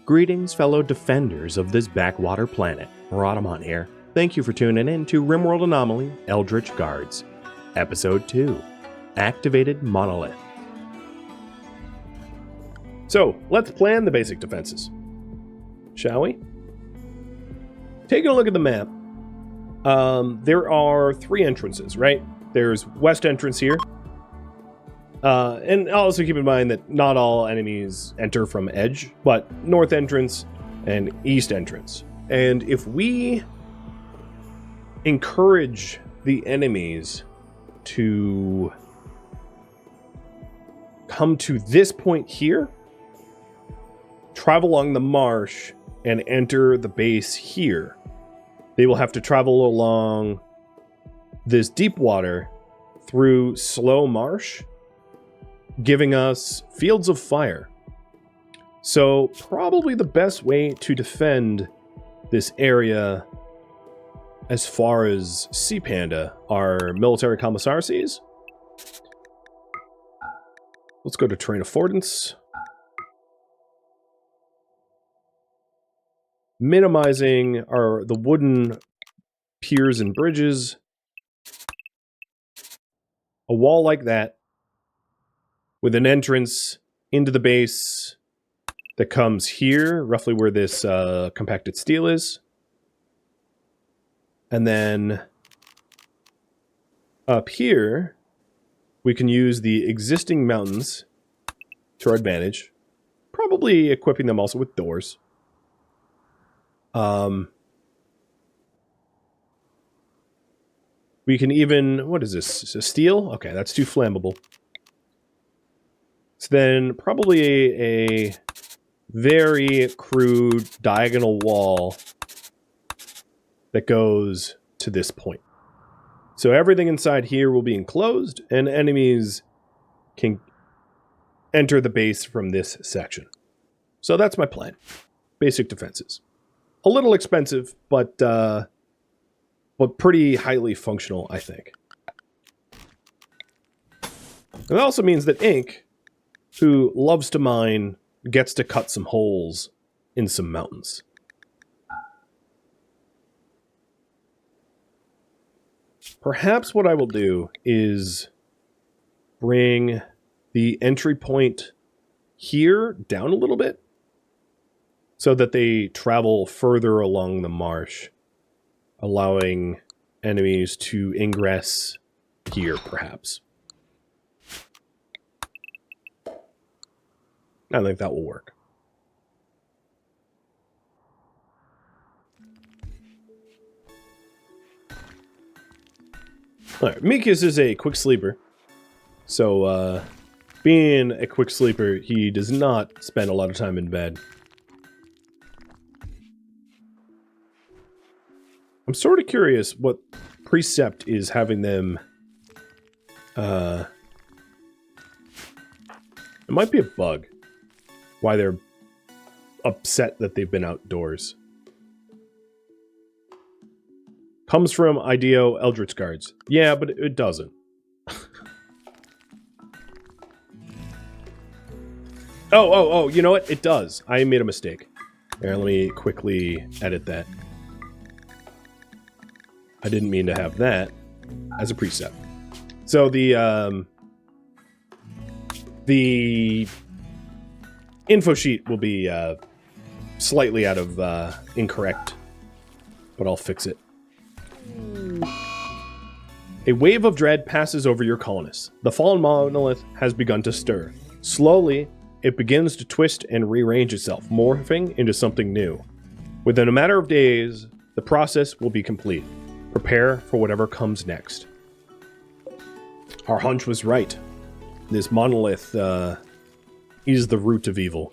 Greetings, fellow defenders of this backwater planet. Rhadamant here. Thank you for tuning in to RimWorld Anomaly Eldritch Guards, Episode 2, Activated Monolith. So, let's plan the basic defenses, shall we? Taking a look at the map, there are 3 entrances, right? There's west entrance here, and also keep in mind that not all enemies enter from edge, but north entrance and east entrance. And if we encourage the enemies to come to this point here, travel along the marsh, and enter the base here, they will have to travel along this deep water through slow marsh, giving us fields of fire. So probably the best way to defend this area as far as Sea Panda are military commissaricies. Let's go to terrain affordance. Minimizing the wooden piers and bridges. A wall like that with an entrance into the base that comes here, roughly where this compacted steel is. And then up here, we can use the existing mountains to our advantage, probably equipping them also with doors. We can even, what is this? Is this steel? Okay, that's too flammable. So then probably a very crude diagonal wall that goes to this point. So everything inside here will be enclosed, and enemies can enter the base from this section. So that's my plan. Basic defenses. A little expensive, but pretty highly functional, I think. It also means that Ink, who loves to mine, gets to cut some holes in some mountains. Perhaps what I will do is bring the entry point here down a little bit so that they travel further along the marsh, allowing enemies to ingress here, perhaps. I think that will work. Alright, Mikius is a quick sleeper. So, being a quick sleeper, he does not spend a lot of time in bed. I'm sort of curious what precept is having them... it might be a bug. Why they're upset that they've been outdoors. Comes from IDEO Eldritch Guards. Yeah, but it doesn't. Oh, you know what? It does. I made a mistake. Here, let me quickly edit that. I didn't mean to have that as a precept. So the info sheet will be slightly out of incorrect, but I'll fix it. A wave of dread passes over your colonists. The fallen monolith has begun to stir. Slowly, it begins to twist and rearrange itself, morphing into something new. Within a matter of days, the process will be complete. Prepare for whatever comes next. Our hunch was right. This monolith is the root of evil.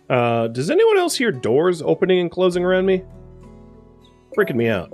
Does anyone else hear doors opening and closing around me? Freaking me out.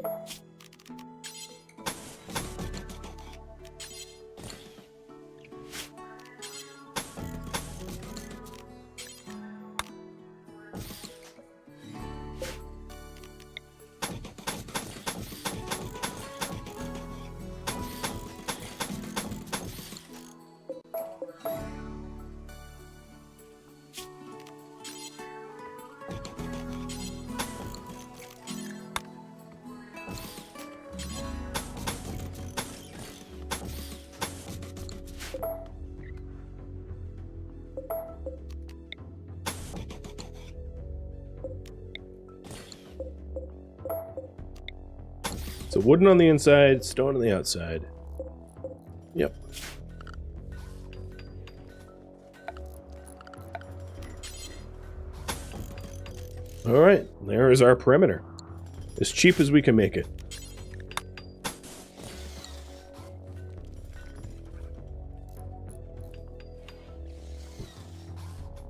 So wooden on the inside, stone on the outside. Yep. Alright, there is our perimeter. As cheap as we can make it.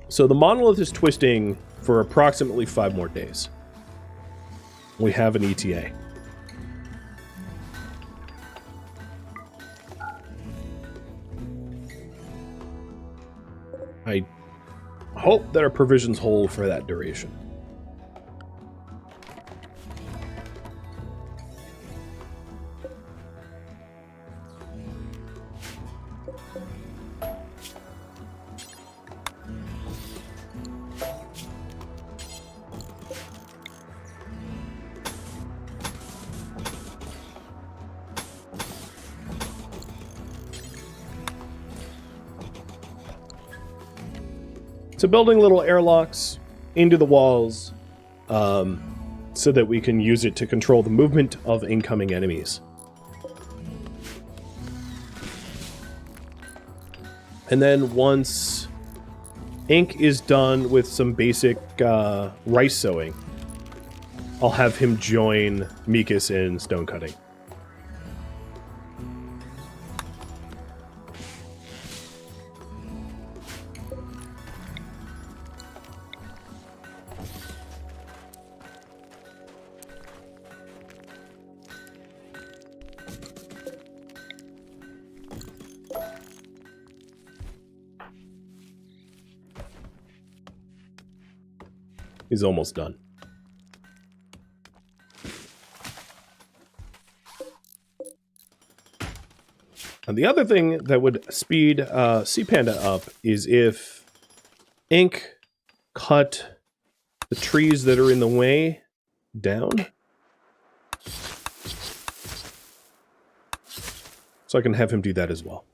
So the monolith is twisting for approximately 5 more days. We have an ETA. I hope that our provisions hold for that duration. So building little airlocks into the walls so that we can use it to control the movement of incoming enemies. And then once Ink is done with some basic rice sowing, I'll have him join Mikas in stone cutting. He's almost done. And the other thing that would speed Sea Panda up is if Ink cut the trees that are in the way down. So I can have him do that as well.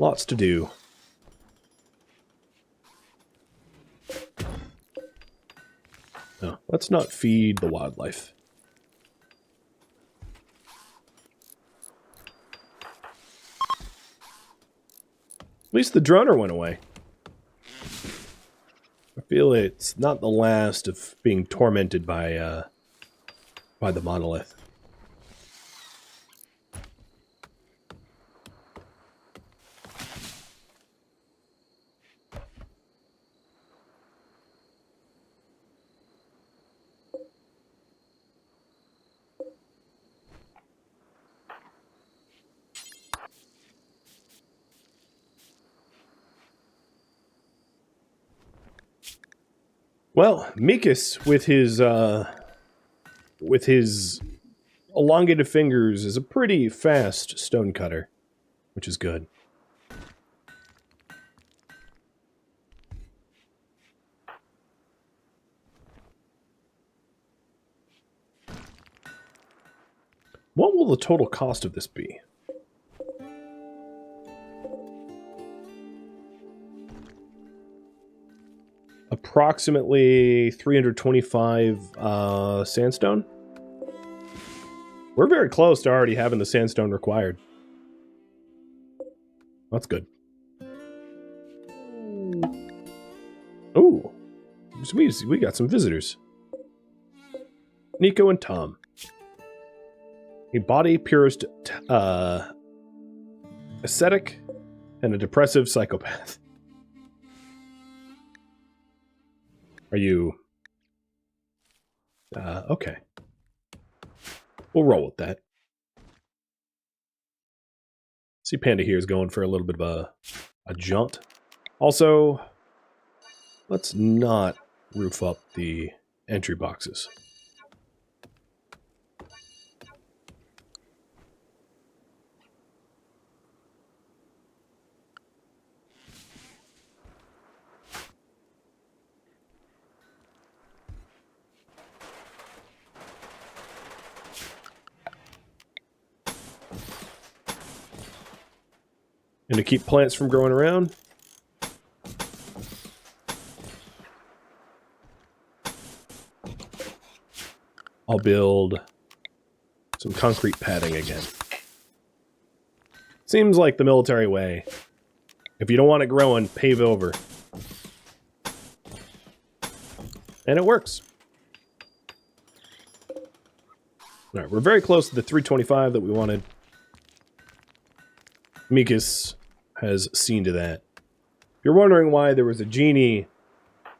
Lots to do. No, let's not feed the wildlife. At least the droner went away. I feel it's not the last of being tormented by the monolith. Well, Mikas, with his elongated fingers, is a pretty fast stone cutter, which is good. What will the total cost of this be? Approximately 325 sandstone. We're very close to already having the sandstone required. That's good. Ooh, we got some visitors. Nico and Tom. A body purist ascetic, and a depressive psychopath. Are you... okay. We'll roll with that. See, Panda here is going for a little bit of a jaunt. Also, let's not roof up the entry boxes. And to keep plants from growing around, I'll build some concrete padding again. Seems like the military way. If you don't want it growing, pave over. And it works. Alright, we're very close to the 325 that we wanted. Mikas has seen to that. If you're wondering why there was a genie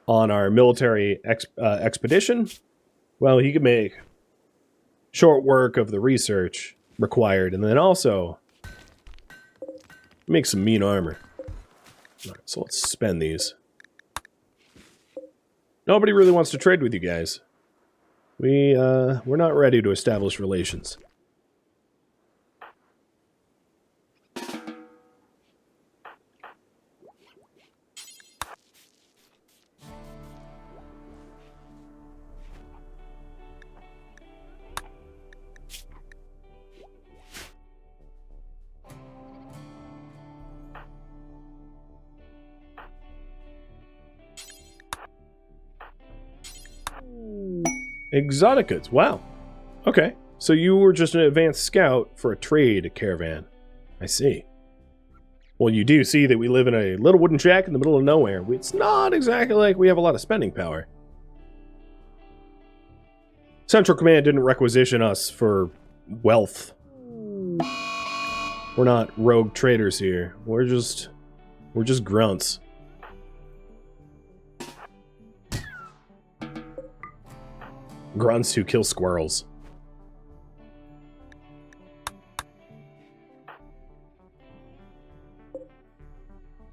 on our military expedition, well, he could make short work of the research required, and then also make some mean armor. Alright, so let's spend these. Nobody really wants to trade with you guys. We're not ready to establish relations. Exotic goods. Wow. Okay. So you were just an advanced scout for a trade caravan. I see. Well, you do see that we live in a little wooden shack in the middle of nowhere. It's not exactly like we have a lot of spending power. Central Command didn't requisition us for wealth. We're not rogue traders here. We're just grunts. Grunts who kill squirrels.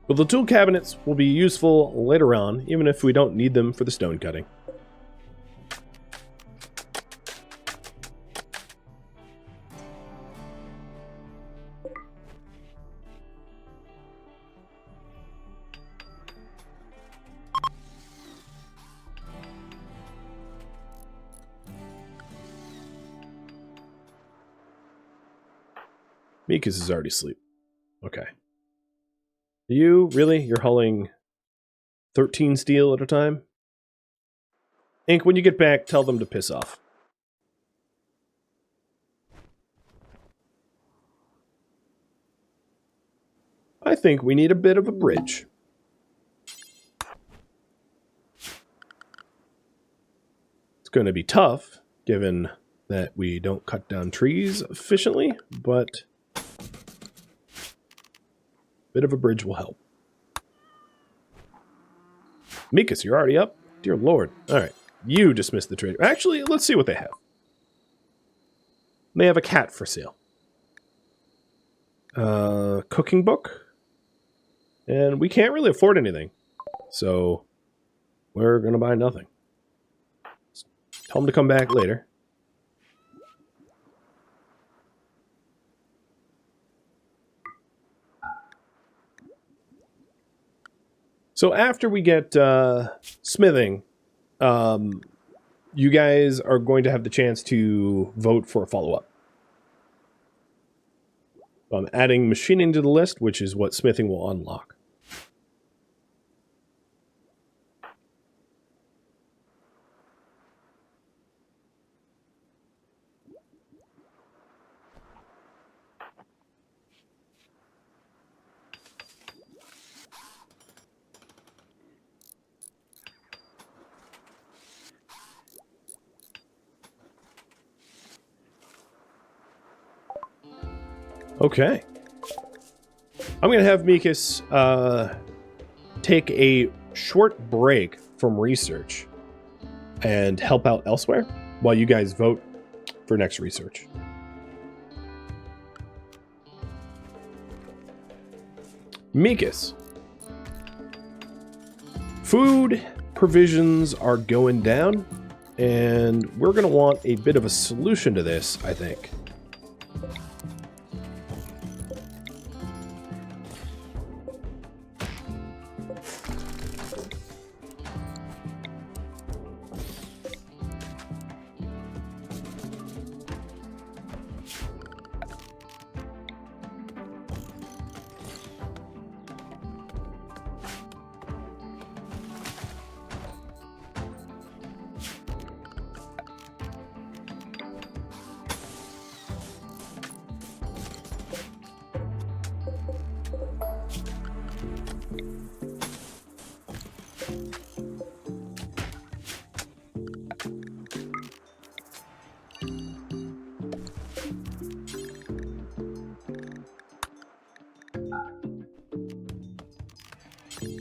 But the tool cabinets will be useful later on, even if we don't need them for the stone cutting. Mikas is already asleep. Okay. You, really? You're hauling 13 steel at a time? Ink, when you get back, tell them to piss off. I think we need a bit of a bridge. It's going to be tough, given that we don't cut down trees efficiently, but bit of a bridge will help. Mikas, you're already up? Dear Lord. Alright. You dismiss the trader. Actually, let's see what they have. They have a cat for sale. Cooking book. And we can't really afford anything. So, we're gonna buy nothing. Tell them to come back later. So after we get smithing, you guys are going to have the chance to vote for a follow-up. I'm adding machining to the list, which is what smithing will unlock. Okay. I'm going to have Mikas take a short break from research and help out elsewhere while you guys vote for next research. Mikas. Food provisions are going down, and we're going to want a bit of a solution to this, I think.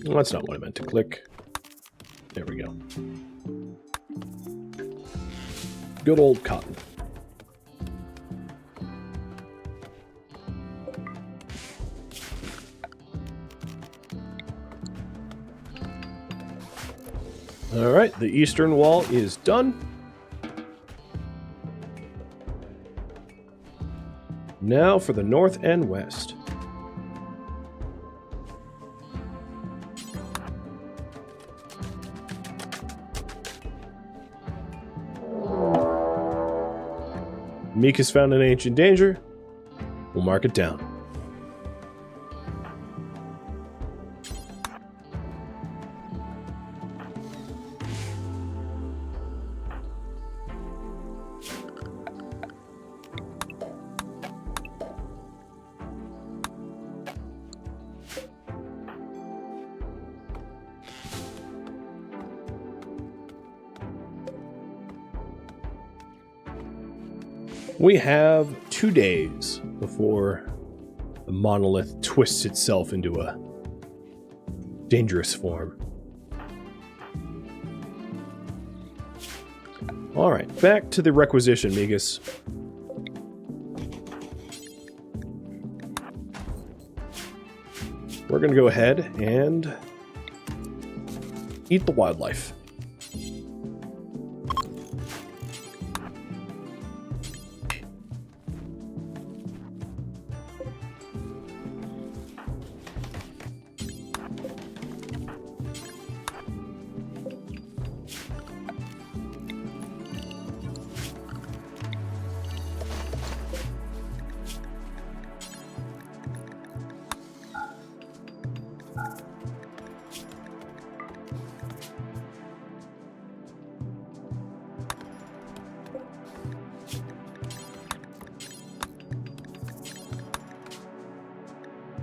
Well, that's not what I meant to click. There we go. Good old cotton. All right, the eastern wall is done. Now for the north and west. Mikas found an ancient danger. We'll mark it down. We have 2 days before the monolith twists itself into a dangerous form. All right, back to the requisition, Mikas. We're going to go ahead and eat the wildlife.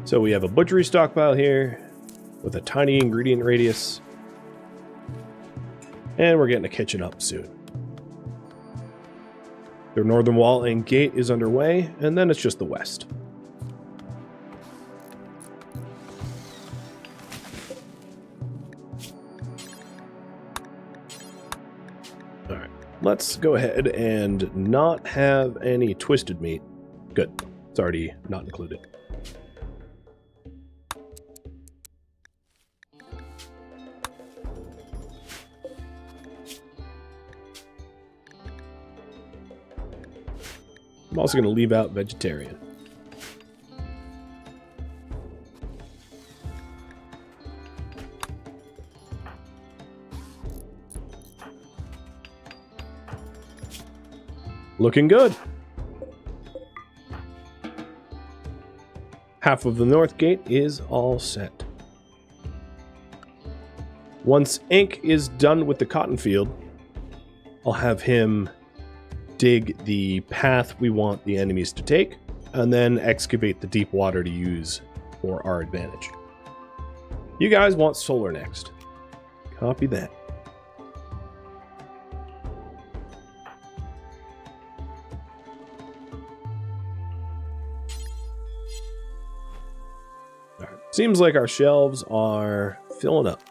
So we have a butchery stockpile here with a tiny ingredient radius. And we're getting a kitchen up soon. Their northern wall and gate is underway, and then it's just the west. Alright, let's go ahead and not have any twisted meat. Good, it's already not included. I'm also going to leave out vegetarian. Looking good. Half of the north gate is all set. Once Ink is done with the cotton field, I'll have him dig the path we want the enemies to take, and then excavate the deep water to use for our advantage. You guys want solar next. Copy that. Seems like our shelves are filling up.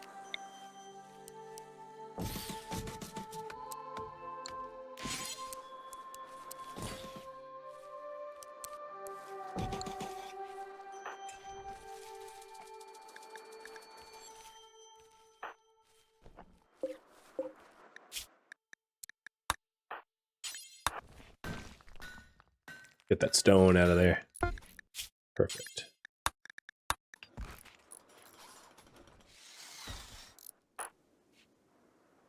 Get that stone out of there. Perfect.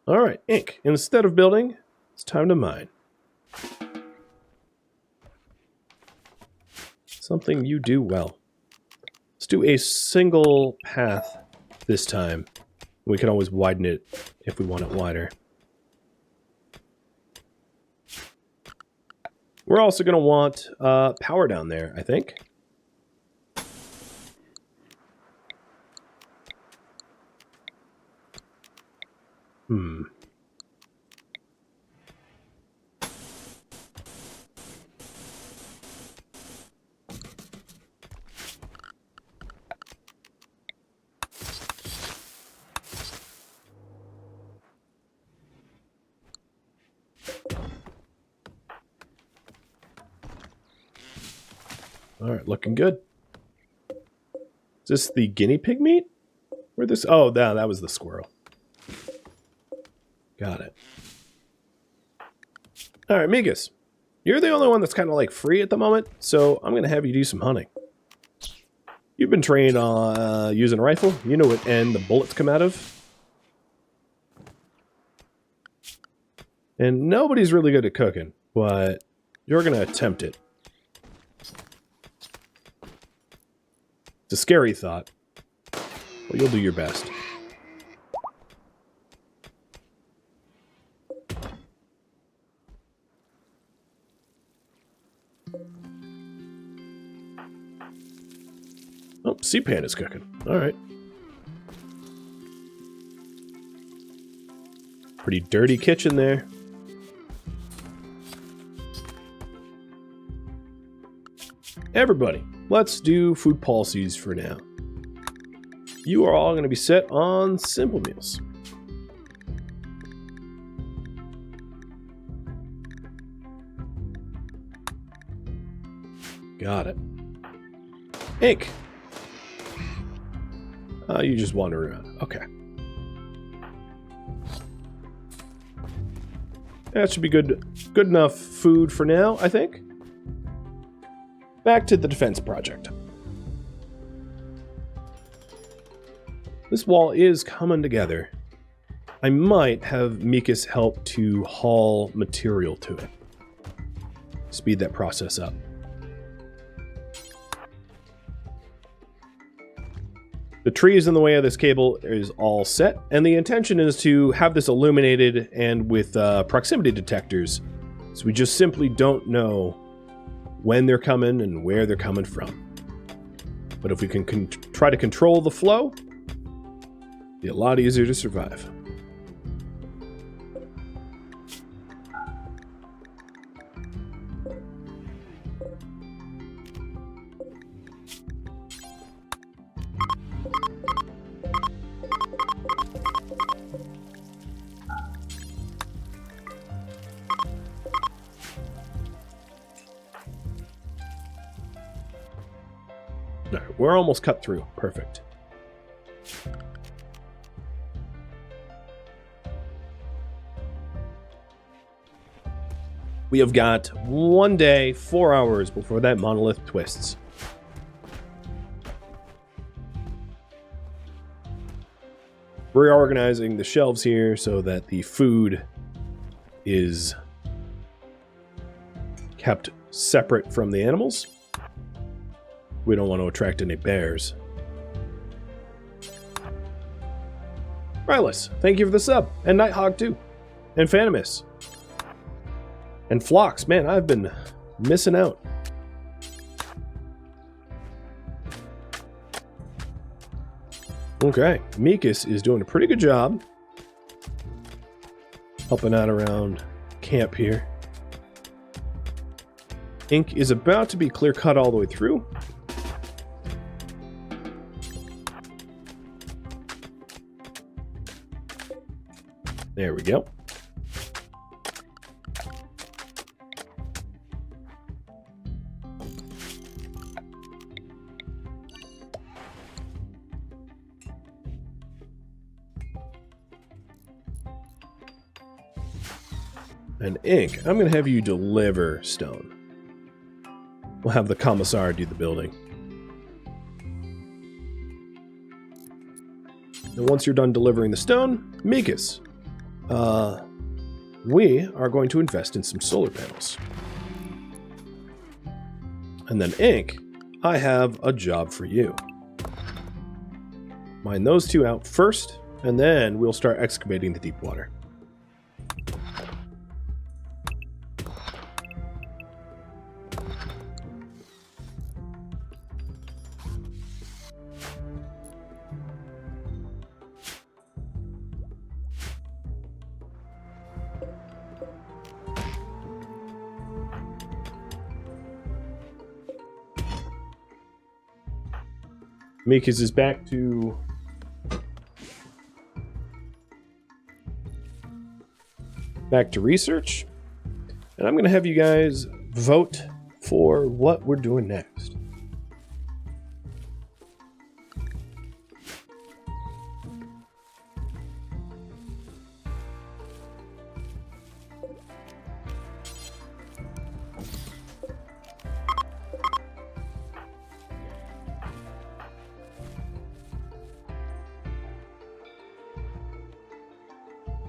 All right, ink. Instead of building, it's time to mine. Something you do well. Let's do a single path this time. We can always widen it if we want it wider. We're also going to want power down there, I think. All right, looking good. Is this the guinea pig meat? Where this? Oh, that was the squirrel. Got it. All right, Migas. You're the only one that's kind of like free at the moment, so I'm going to have you do some hunting. You've been trained on using a rifle. You know what end the bullets come out of. And nobody's really good at cooking, but you're going to attempt it. It's a scary thought, but you'll do your best. Oh, sea pan is cooking. All right. Pretty dirty kitchen there. Everybody, let's do food policies for now. You are all going to be set on simple meals. Got it. Ink. You just wander around. Okay. That should be good enough food for now, I think. Back to the defense project. This wall is coming together. I might have Mikas help to haul material to it. Speed that process up. The trees in the way of this cable is all set, and the intention is to have this illuminated and with proximity detectors, so we just simply don't know when they're coming and where they're coming from. But if we can try to control the flow, it'll be a lot easier to survive. No, we're almost cut through. Perfect. We have got 1 day, 4 hours before that monolith twists. Reorganizing the shelves here so that the food is kept separate from the animals. We don't want to attract any bears. Rylus, thank you for the sub. And Nighthawk too. And Phanomus. And Phlox. Man, I've been missing out. Okay. Mikas is doing a pretty good job helping out around camp here. Ink is about to be clear cut all the way through. There we go. And Ink, I'm going to have you deliver stone. We'll have the commissar do the building. And once you're done delivering the stone, Mikas, we are going to invest in some solar panels. And then Ink, I have a job for you. Mine those two out first, and then we'll start excavating the deep water. Mikas is back to research, and I'm going to have you guys vote for what we're doing next.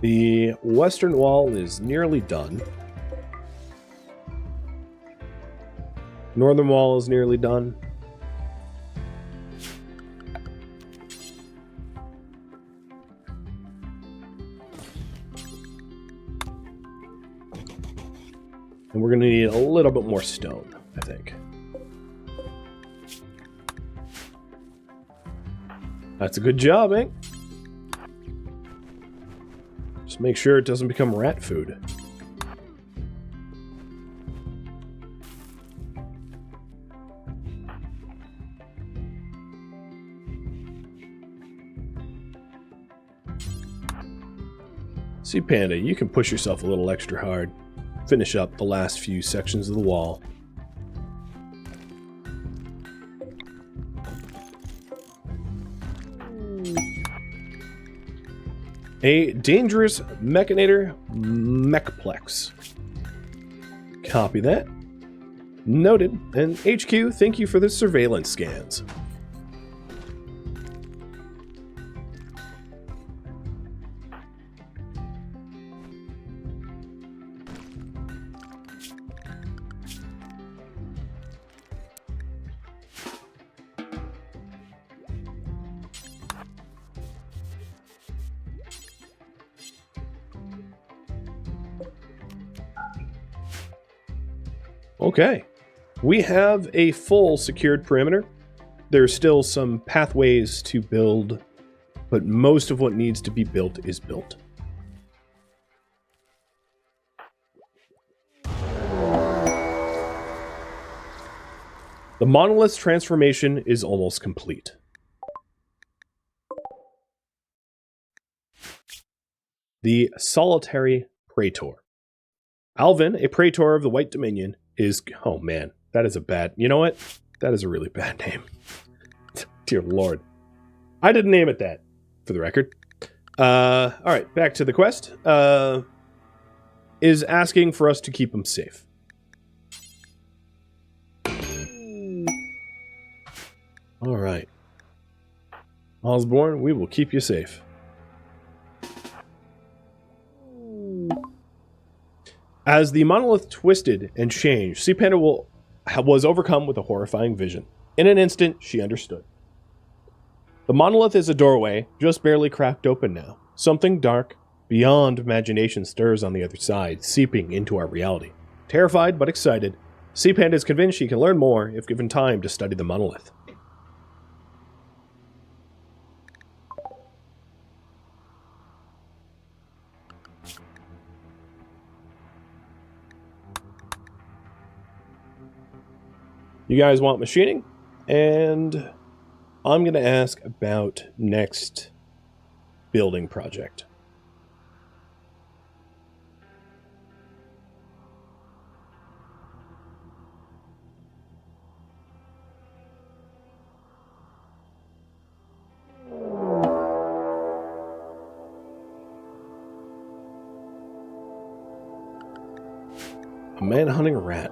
The western wall is nearly done. Northern wall is nearly done. And we're going to need a little bit more stone, I think. That's a good job, eh? Just make sure it doesn't become rat food. See, Panda, you can push yourself a little extra hard. Finish up the last few sections of the wall. A dangerous mechanator mechplex. Copy that. Noted. And HQ, thank you for the surveillance scans. Okay, we have a full secured perimeter. There's still some pathways to build, but most of what needs to be built is built. The Monolith's transformation is almost complete. The Solitary Praetor. Alvin, a Praetor of the White Dominion, is... Oh man, that is a bad... You know what? That is a really bad name. Dear Lord. I didn't name it that, for the record. Alright, back to the quest. Is asking for us to keep him safe. Alright. Osborne, we will keep you safe. As the monolith twisted and changed, Sea Panda was overcome with a horrifying vision. In an instant, she understood. The monolith is a doorway, just barely cracked open now. Something dark, beyond imagination stirs on the other side, seeping into our reality. Terrified but excited, Sea Panda is convinced she can learn more if given time to study the monolith. You guys want machining, and I'm going to ask about next building project. man hunting a rat.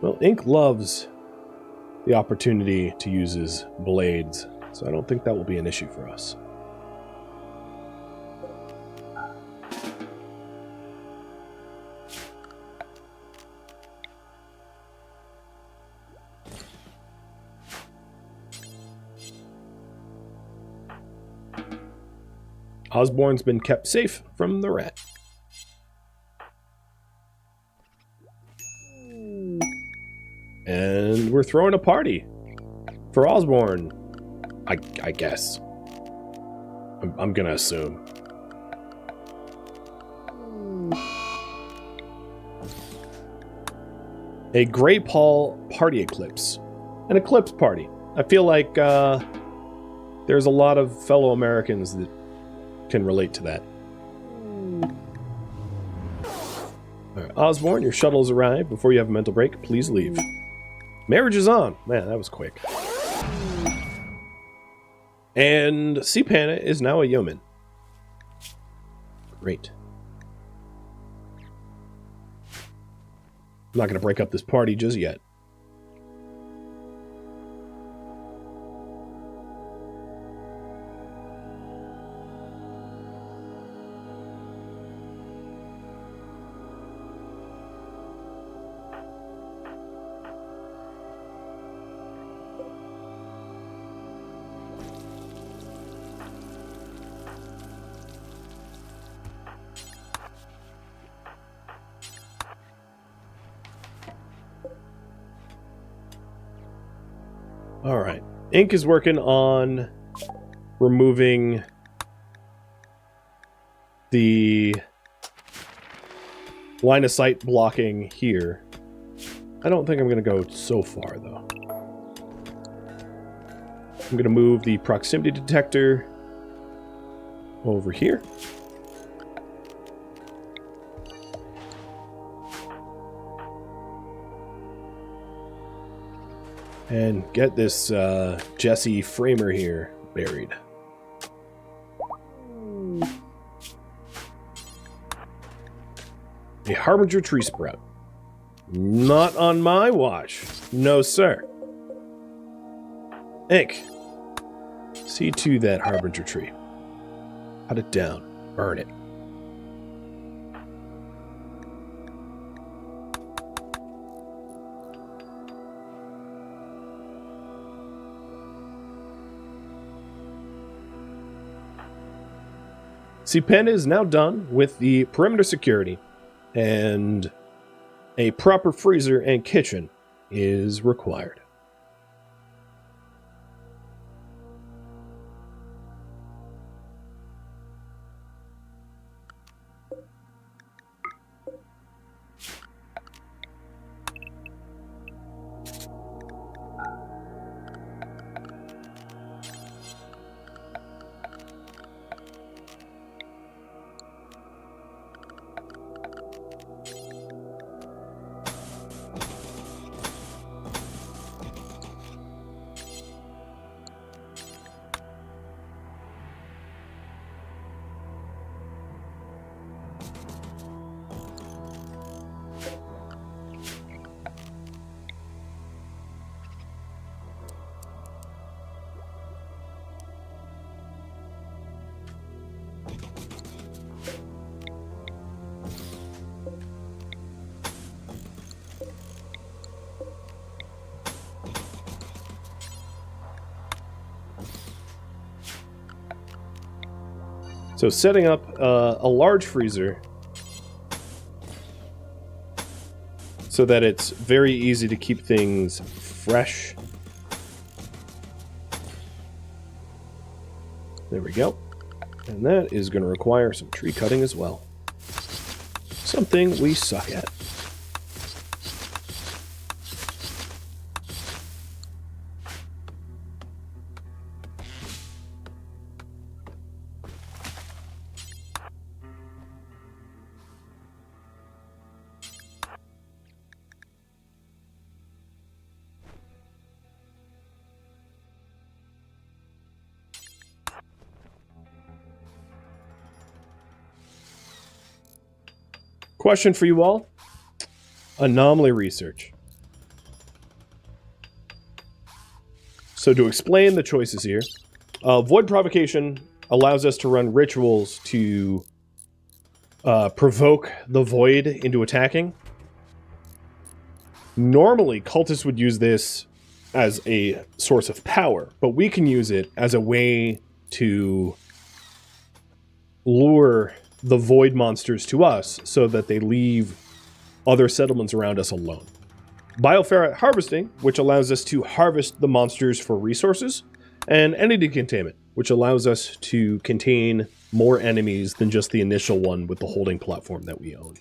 Well, Ink loves the opportunity to use his blades, so I don't think that will be an issue for us. Osborne's been kept safe from the rat. And we're throwing a party for Osborne, I guess. I'm gonna assume. A Grey Paul party eclipse. An eclipse party. I feel like there's a lot of fellow Americans that can relate to that. Alright, Osborne, your shuttle's arrived. Before you have a mental break, please leave. Marriage is on. Man, that was quick. And Cpana is now a yeoman. Great. I'm not going to break up this party just yet. Alright. Ink is working on removing the line of sight blocking here. I don't think I'm going to go so far, though. I'm going to move the proximity detector over here. And get this Jesse Framer here buried. A Harbinger tree sprout. Not on my watch. No, sir. Ink. See to that Harbinger tree. Cut it down. Burn it. Cpana is now done with the perimeter security, and a proper freezer and kitchen is required. So setting up a large freezer so that it's very easy to keep things fresh. There we go. And that is going to require some tree cutting as well. Something we suck at. Question for you all. Anomaly research. So to explain the choices here, Void Provocation allows us to run rituals to provoke the Void into attacking. Normally, cultists would use this as a source of power, but we can use it as a way to lure the Void monsters to us so that they leave other settlements around us alone. Bioferret harvesting, which allows us to harvest the monsters for resources, and entity containment, which allows us to contain more enemies than just the initial one with the holding platform that we own.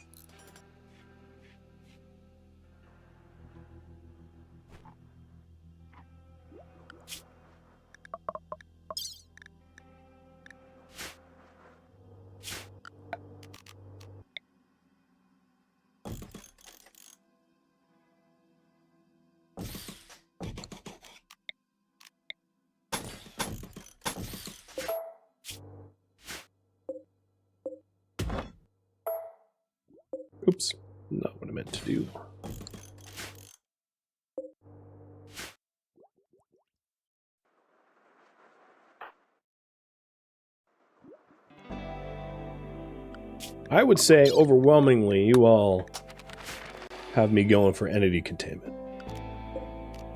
Oops, not what I meant to do. I would say, overwhelmingly, you all have me going for entity containment.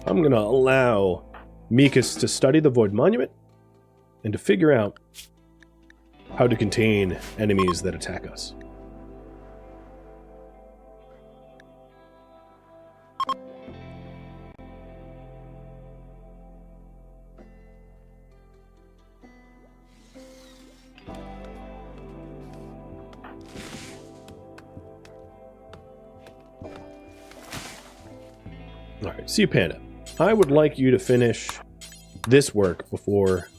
I'm going to allow Mikas to study the Void Monument and to figure out how to contain enemies that attack us. Alright, see you, Panda. I would like you to finish this work before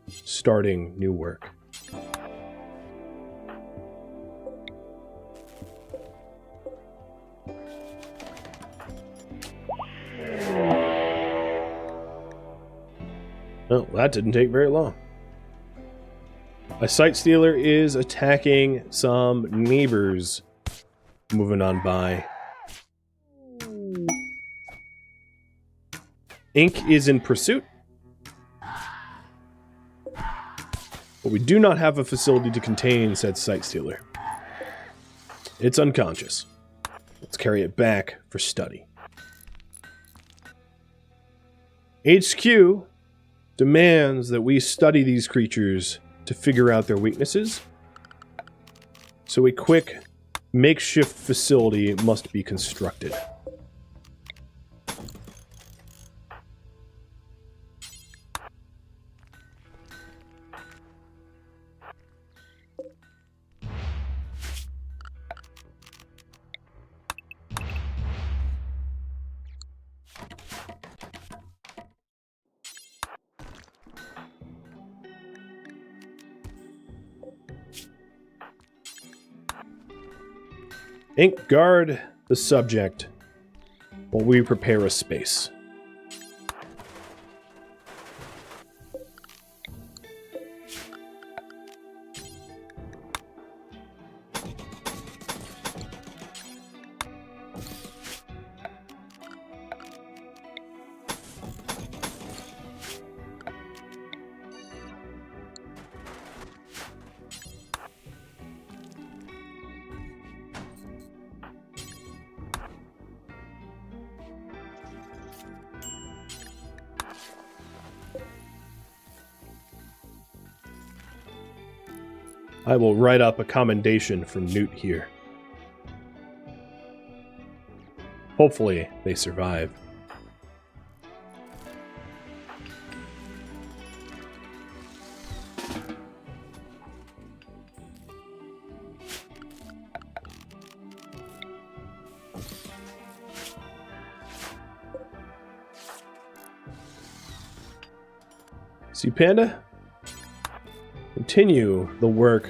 starting new work. Well, that didn't take very long. A sight stealer is attacking some neighbors moving on by. Ink is in pursuit. But we do not have a facility to contain said sight stealer. It's unconscious. Let's carry it back for study. HQ demands that we study these creatures to figure out their weaknesses. So a quick makeshift facility must be constructed. Ink, guard the subject while we prepare a space. I will write up a commendation from Newt here. Hopefully, they survive. See, Panda? Continue the work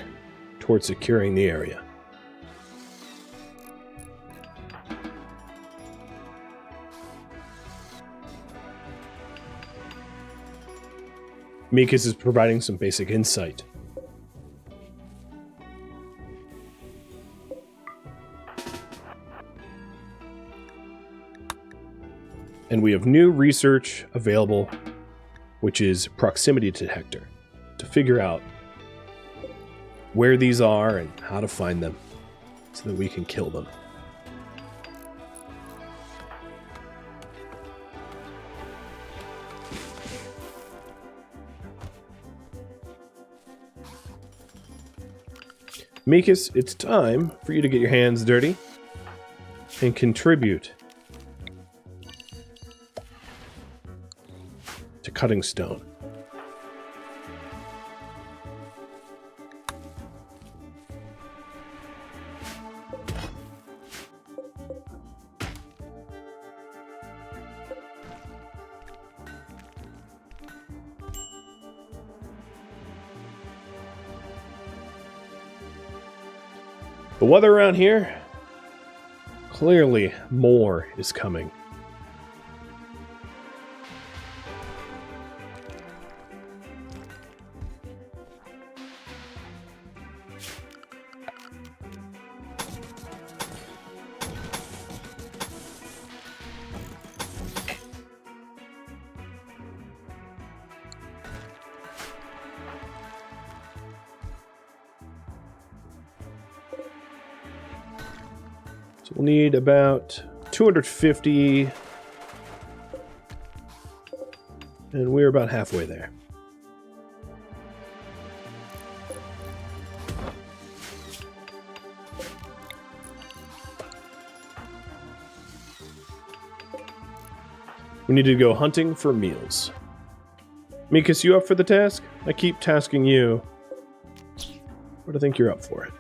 towards securing the area. Mikas is providing some basic insight. And we have new research available, which is proximity detector, to figure out where these are and how to find them so that we can kill them. Mikas, it's time for you to get your hands dirty and contribute to cutting stone. The weather around here, clearly more is coming. So we'll need about 250, and we're about halfway there. We need to go hunting for meals. Mikas, you up for the task? I keep tasking you, but I think you're up for it.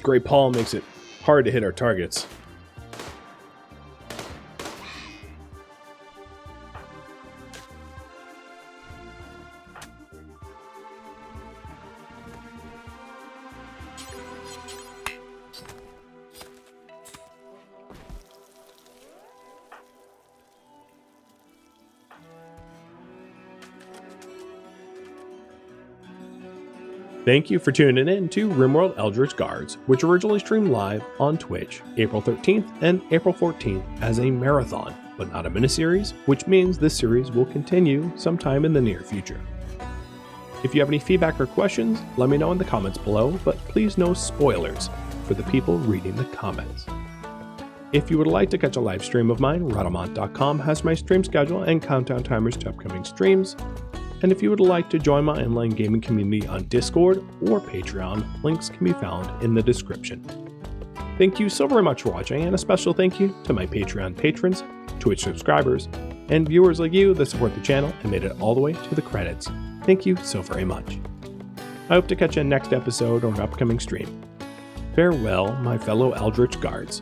Gray Paul makes it hard to hit our targets. Thank you for tuning in to RimWorld Eldritch Guards, which originally streamed live on Twitch April 13th and April 14th as a marathon, but not a miniseries, which means this series will continue sometime in the near future. If you have any feedback or questions, let me know in the comments below, but please no spoilers for the people reading the comments. If you would like to catch a live stream of mine, Rhadamant.com has my stream schedule and countdown timers to upcoming streams. And if you would like to join my online gaming community on Discord or Patreon, links can be found in the description. Thank you so very much for watching, and a special thank you to my Patreon patrons, Twitch subscribers, and viewers like you that support the channel and made it all the way to the credits. Thank you so very much. I hope to catch you in next episode or an upcoming stream. Farewell, my fellow Eldritch Guards.